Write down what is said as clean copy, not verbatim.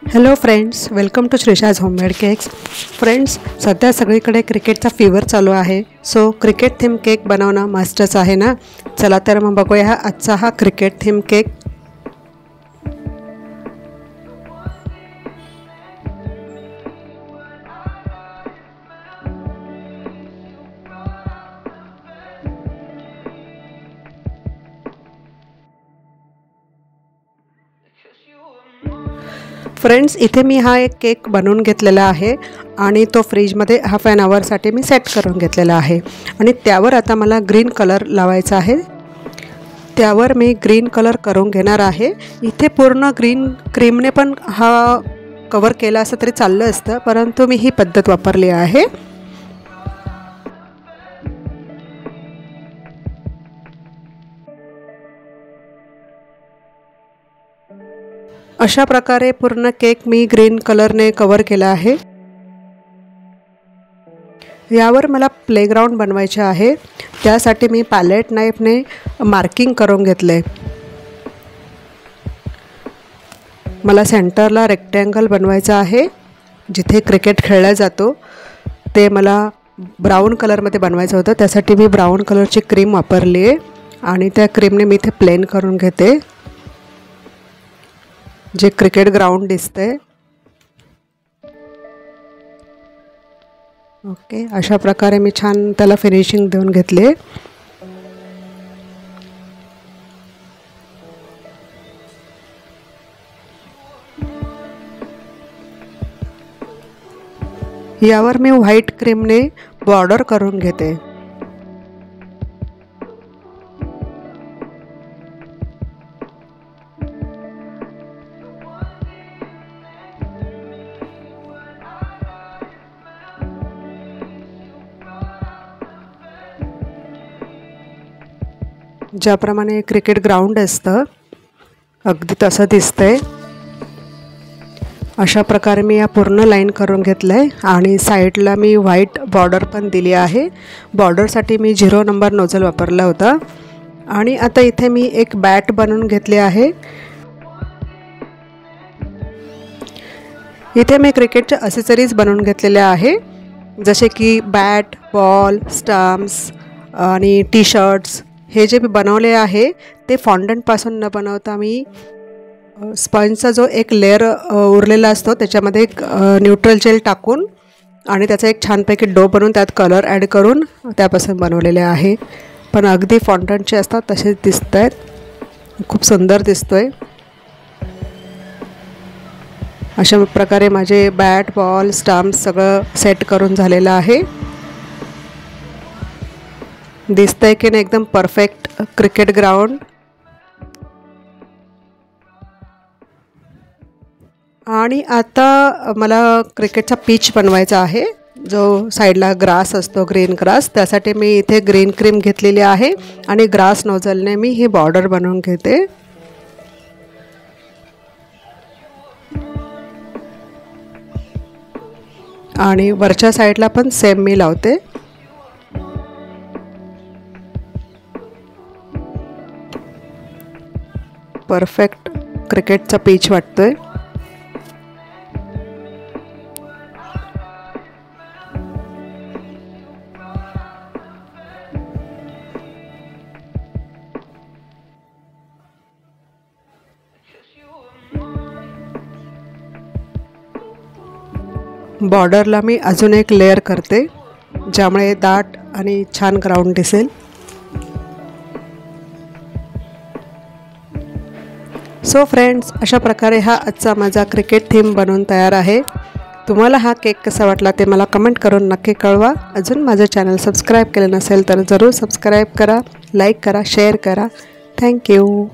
Hello friends, welcome to Shreesha's homemade cakes. Friends, सध्या सगळीकडे क्रिकेटचा फीवर चालू आहे। सो क्रिकेट थीम केक बनवणं मस्टच आहे ना। चला तर मग बघूया आजचा हा क्रिकेट थीम केक। फ्रेंड्स, इथे मी हा एक केक बनवून घेतलेला आहे आणि तो फ्रीजमध्ये हाफ ॲन आवरसाठी मी सेट करून घेतलेला आहे। आणि त्यावर आता मला ग्रीन कलर लावायचा आहे। त्यावर मी ग्रीन कलर करून घेणार आहे। इथे पूर्ण ग्रीन क्रीमने पण हा कवर केला असं तरी चाललं असतं, परंतु मी ही पद्धत वापरली आहे। अशा प्रकारे पूर्ण केक मी ग्रीन कलरने कवर केला आहे। यावर मला प्लेग्राउंड बनवायचे आहे। त्यासाठी मी पॅलेट नाईफने मार्किंग करून घेतले। मला सेंटरला रेक्टँगल बनवायचा आहे जिथे क्रिकेट खेळला जातो। ते मला ब्राऊन कलरमध्ये बनवायचं होतं, त्यासाठी मी ब्राऊन कलरची क्रीम वापरली आहे आणि त्या क्रीमने मी इथे प्लेन करून घेते जे क्रिकेट ग्राउंड दिसते। ओके, अशा प्रकारे मी छान त्याला फिनिशिंग देऊन घेतले। यावर मी व्हाईट क्रीमने बॉर्डर करून घेते। ज्याप्रमाणे क्रिकेट ग्राउंड असतं अगदी तसं दिसतंय। अशा प्रकारे मी या पूर्ण लाईन करून घेतलंय आणि साईडला मी व्हाईट बॉर्डर पण दिली आहे। बॉर्डरसाठी मी 0 नंबर नोझल वापरला होता। आणि आता इथे मी एक बॅट बनवून घेतली आहे। इथे मी क्रिकेटचे ॲक्सेसरीज बनवून घेतलेले आहे, जसे की बॅट, बॉल, स्टम्प्स आणि टी शर्ट्स। हे जे मी बनवले आहे ते फॉन्डंटपासून न बनवता मी स्पंजचा जो एक लेअर उरलेला असतो त्याच्यामध्ये एक न्यूट्रल जेल टाकून आणि त्याचा एक छानपैकी डो बनवून त्यात कलर ॲड करून त्यापासून बनवलेले आहे। पण अगदी फॉन्डंटचे असतात तसेच दिसत आहेत, खूप सुंदर दिसतोय। अशा प्रकारे माझे बॅट, बॉल, स्टम्प्स सगळं सेट करून झालेलं आहे। दिसतंय की नाही एकदम परफेक्ट क्रिकेट ग्राउंड। आणि आता मला क्रिकेटचा पिच बनवायचा आहे, जो साईडला ग्रास असतो ग्रीन ग्रास। त्यासाठी मी इथे ग्रीन क्रीम घेतलेली आहे आणि ग्रास नोझलने मी ही बॉर्डर बनवून घेते। आणि वरच्या साईडला पण सेम मी लावते। परफेक्ट क्रिकेटचा पिच वाटतोय। बॉर्डरला मी अजून एक लेअर करते, ज्यामुळे दाट आणि छान ग्राउंड दिसेल। सो फ्रेंड्स, अशा प्रकारे हा आजचा माझा क्रिकेट थीम बनवून तयार आहे। तुम्हाला हा केक कसा वाटला ते मला कमेंट करून नक्की कळवा। अजून माझं चॅनल सबस्क्राईब केलं नसेल तर जरूर सबस्क्राईब करा, लाईक करा, शेअर करा। थँक्यू।